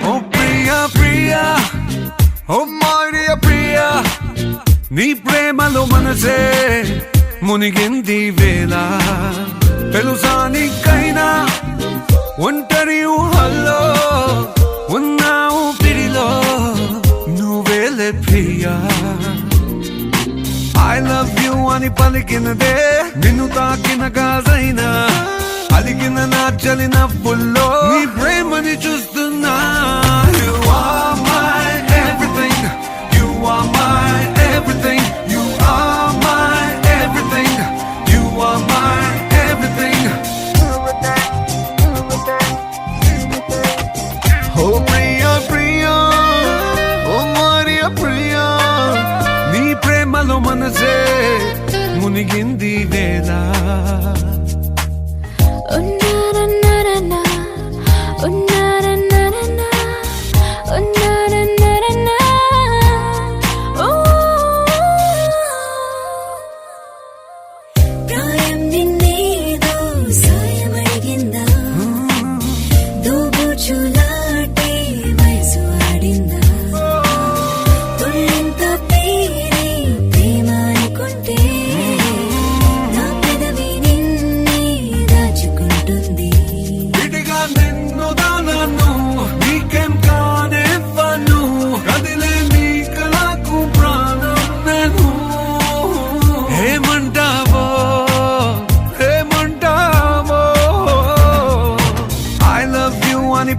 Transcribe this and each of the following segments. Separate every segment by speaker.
Speaker 1: Oh Priya Priya, oh my dear Priya, నీ ప్రేమలో మనసే మునిగింది వేళ. తెలుసా నీకైనా ఒంటరి ఊహల్లో ఉన్నావు పిడిలో నువ్వేలే ప్రియా. I love you అని పలికినదే నిన్ను తాకిన గాజైనా అలిగిన నా చలి నవ్వుల్లో నీ ప్రేమని చూస్తున్నా. You are my everything, you are my everything, you are my everything, you are my everything. Oh Priya Priya, oh Maria Priya, నీ ప్రేమలో మనసే మునిగింది వేళ.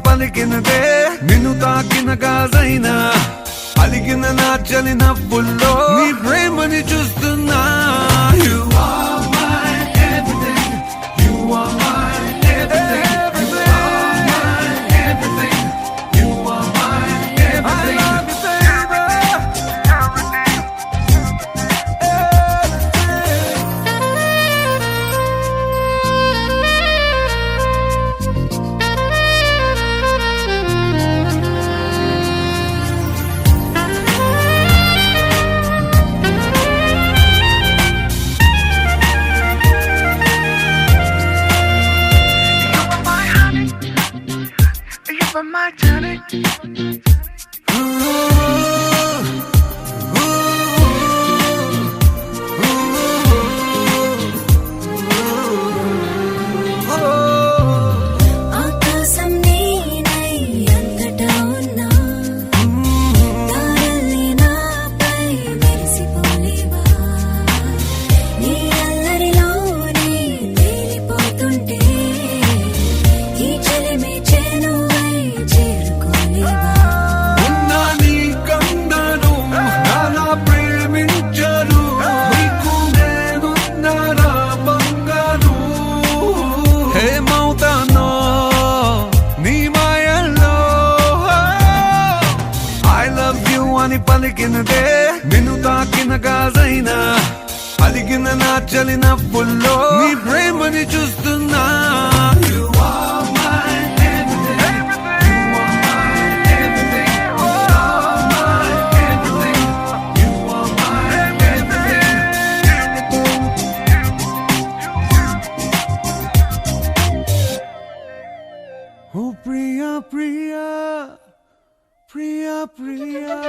Speaker 1: పలికినదే నిన్ను తాకిన గాజైనా అలిగిన నా చలి నవ్వుల్లో నీ ప్రేమని చూస్తున్నా. You are my everything, you are my everything, you are my everything, you are my everything. I love you baby, my tonic.
Speaker 2: ఆకాశం నీనై అంతటా ఉన్నా తారల్ని నాపై మెరిసిపోలేవా. నీ అల్లరిలోనే తేలిపోతుంటే ఈ చెలిమి చేనువై చేరుకోలేవా.
Speaker 1: ఉన్నా నీ కందను నాలా ప్రేమించరు నీకు నేనున్నారా బంగారు. హేమవుతానో నీ మాయల్లో. I love you అని పలికినదే నిన్ను తాకిన గాజైనా అలిగిన నా చలి నవ్వుల్లో నీ ప్రేమని చూస్తున్నా. You are my everything, you are my everything, you are my everything, you are my everything. Oh Priya Priya, Priya Priya.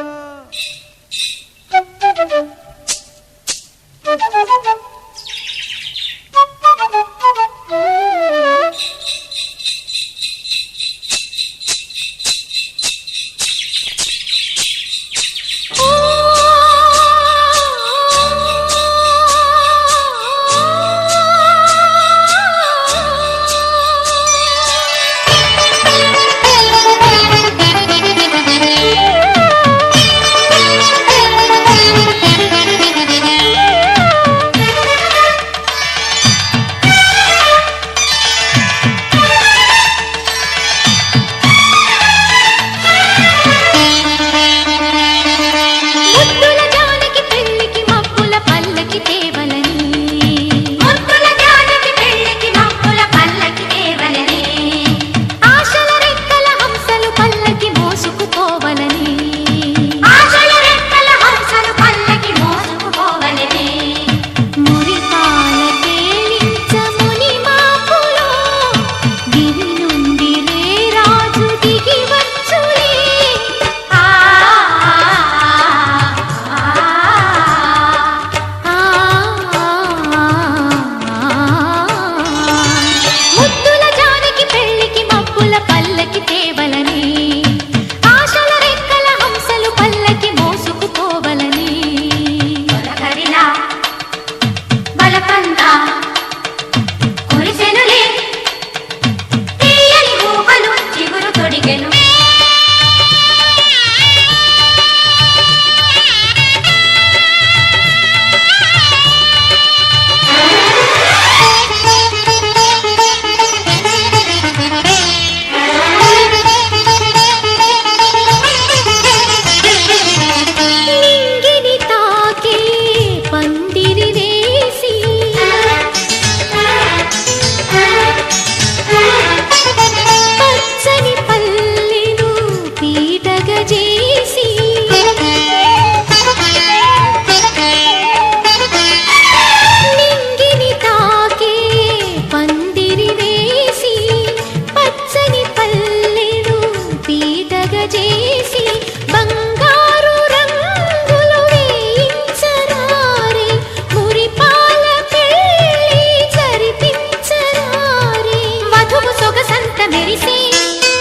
Speaker 2: మెరిసే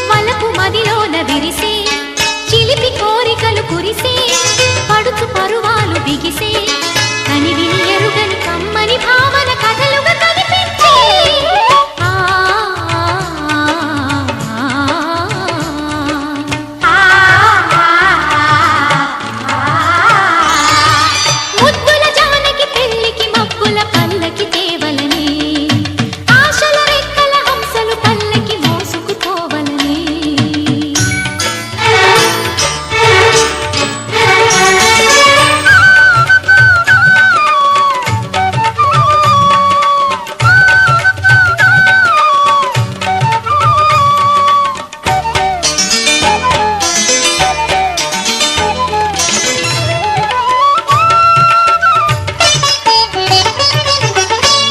Speaker 2: వలపు మదిలోన విరిసే చిలిపి కోరికలు కురిసే పడుచు పరువాలు బిగిసే కని విని ఎరుగని కమ్మని భావన కథలుగా కనిపించే ఆ, ముద్దుల జానకి పెళ్లికి మబ్బుల పల్లకి తేవలనే ఆశల రెక్కల హంసలు పల్లకి మోసుకుపోవలనే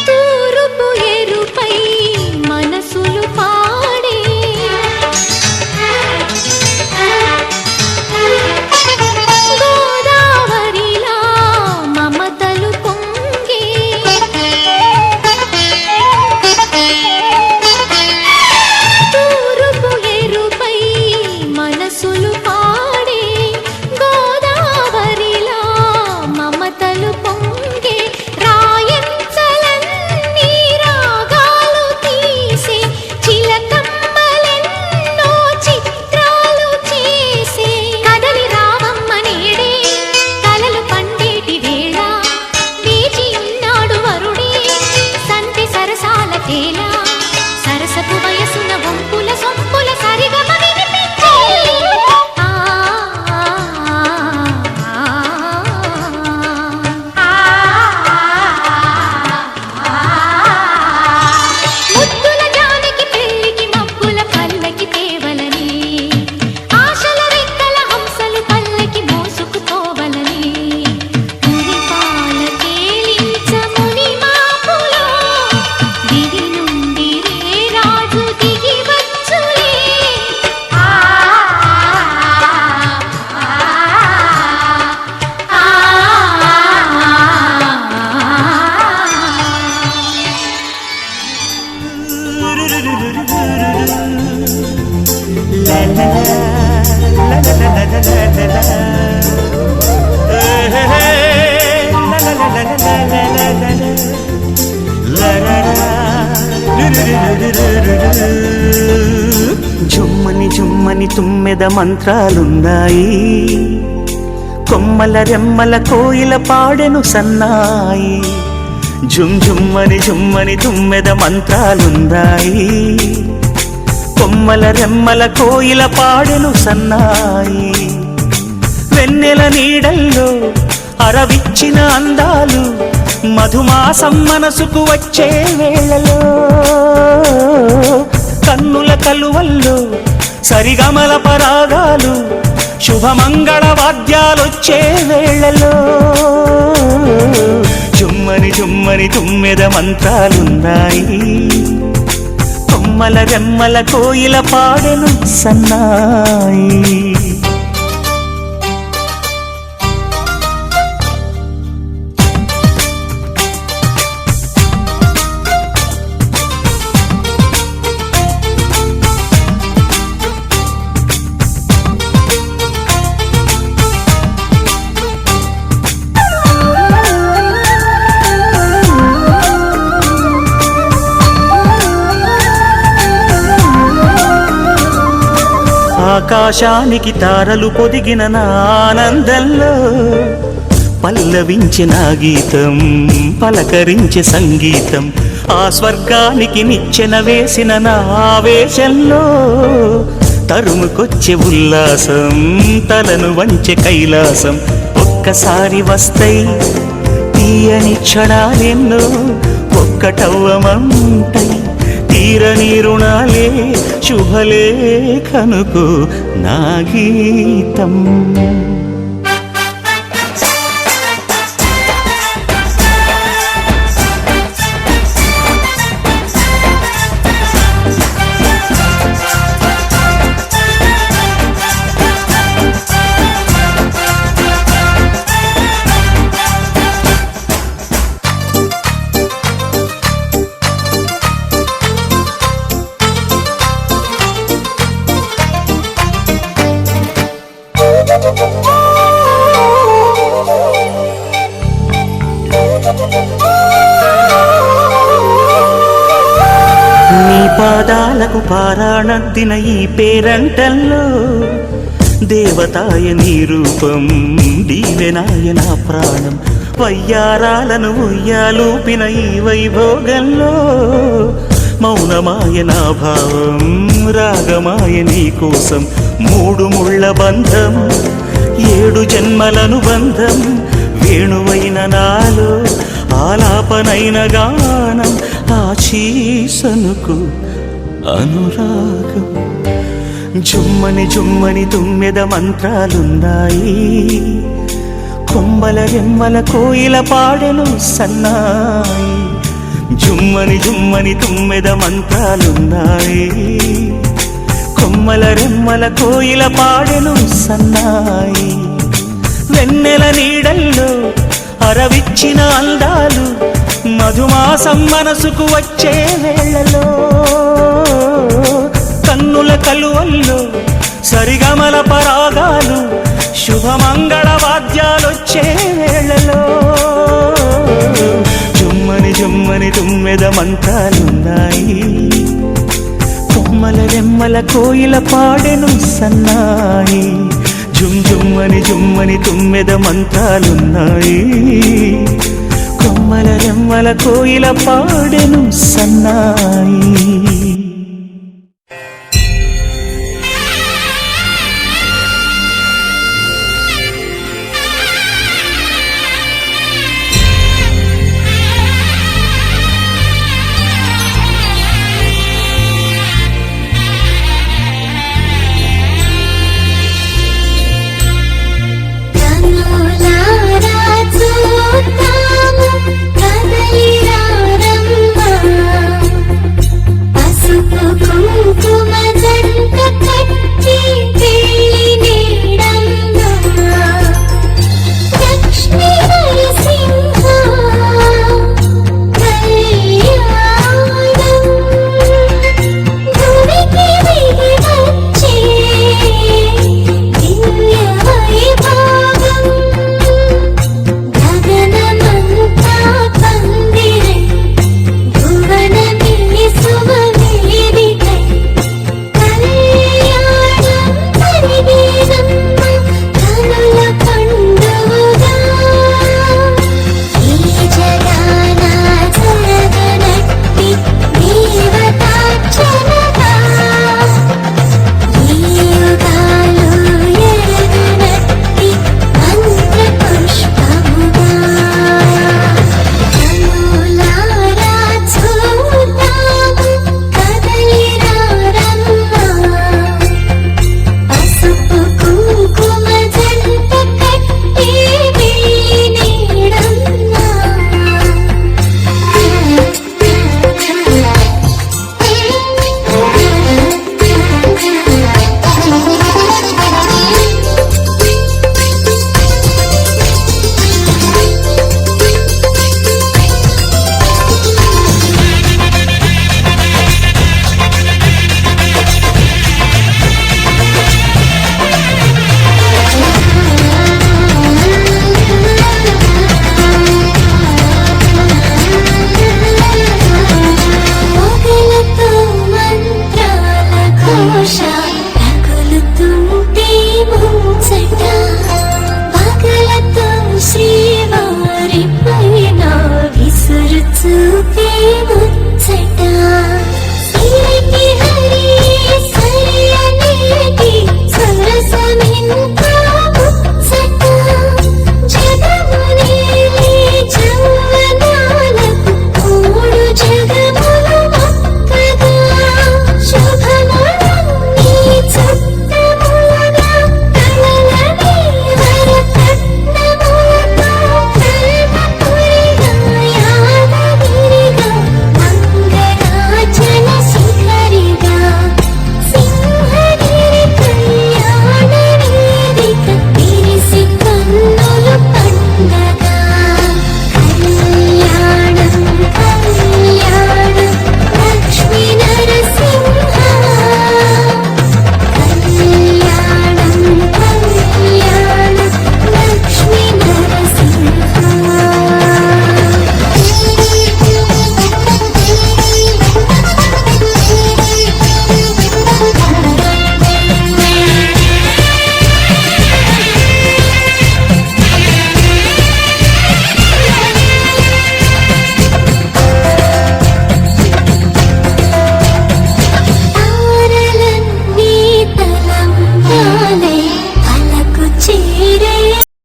Speaker 2: తూరుపు ఎరుపై మనసులు పాడే గోదావరిలా మమతలు పొంగే తూరుపు ఎరుపై మనసులు పాడే గోదావరిలా మమతలు పొంగే రాయంచలన్నీ రాగాలు తీసే చిలకమ్మలెన్నో చిత్రాలు చేసే కదలి రావమ్మ నేడే కలలు పండేటి వేళ వేచి ఉన్నాడు వరుడే సంతి సరసాల తేల సరసపు వయసున వంపుల సొంపుల సరిగమ వినిపించే ఆ, ముద్దుల జానకి పెళ్లికి మబ్బుల పల్లకి తేవలనే ఆశల రెక్కల హంసలు పల్లకి మోసుకుపోవలనే మురిపాల తేలించ ముని మాపులో దివి నుండి రే రాజు దిగి వచ్చులే ఆ,
Speaker 3: జుమ్మని జుమ్మని తుమ్మెద మంత్రాలున్నాయి కొమ్మల రెమ్మల కోయిల పాడెను సన్నాయి జుమ్ జుమ్మని జుమ్మని తుమ్మెద మంత్రాలున్నాయి కొమ్మల రెమ్మల కోయిల పాడెను సన్నాయి వెన్నెల నీడల్లో అరవిచ్చిన అందాలు మధుమాసం మనసుకు వచ్చే వేళలో కన్నుల కలువల్లో సరిగమల పరాగాలు శుభమంగళ వాద్యాలొచ్చే వేళలో జుమ్మని జుమ్మని తుమ్మెద మంత్రాలున్నాయి కొమ్మల రెమ్మల కోయిల పాడెను సన్నాయి ఆకాశానికి తారలు పొదిగిన నా ఆనందంలో పల్లవించిన గీతం పలకరించే సంగీతం ఆ స్వర్గానికి నిచ్చెన వేసిన నా ఆవేశంలో తరుముకొచ్చే ఉల్లాసం తలను వంచె కైలాసం ఒక్కసారి వస్తై తీయని క్షణాలెన్నో ఒక్కటవ్వమంటై తీరని రుణాలే శుభలేఖనుకు నా గీతం పాదాలకు పారాణద్దిన ఈ పేరంటల్లో దేవతాయ నీ రూపం దీవెనాయ నా ప్రాణం వయ్యారాలను ఉయ్యాలూపిన ఈ వైభోగంలో మౌనమాయ నా భావం రాగమాయ నీ కోసం మూడు ముళ్ళ బంధం 7 జన్మలను బంధం వేణువైన నాలో ఆలాపనైన గానం ఆశీసనుకు అనురాగం జుమ్మని జుమ్మని తుమ్మెద మంత్రాలున్నాయి కొమ్మల రెమ్మల కోయిల పాడెను సన్నాయి జుమ్మని జుమ్మని తుమ్మెద మంత్రాలున్నాయి కొమ్మల రెమ్మల కోయిల పాడెను సన్నాయి వెన్నెల నీడల్లో అరవిచ్చిన అందాలు మధుమాసం మనసుకు వచ్చే వేళలో కన్నుల కలువల్లో సరిగమల పరాగాలు శుభమంగళ వాద్యాలొచ్చే వేళలో జుమ్మని జుమ్మని తుమ్మెద మంత్రాలున్నాయి కొమ్మల రెమ్మల కోయిల పాడెను సన్నాయి జుమ్ జుమ్మని జుమ్మని తుమ్మెద మంత్రాలున్నాయి కొమ్మల రెమ్మల కోయిల పాడెను సన్నాయి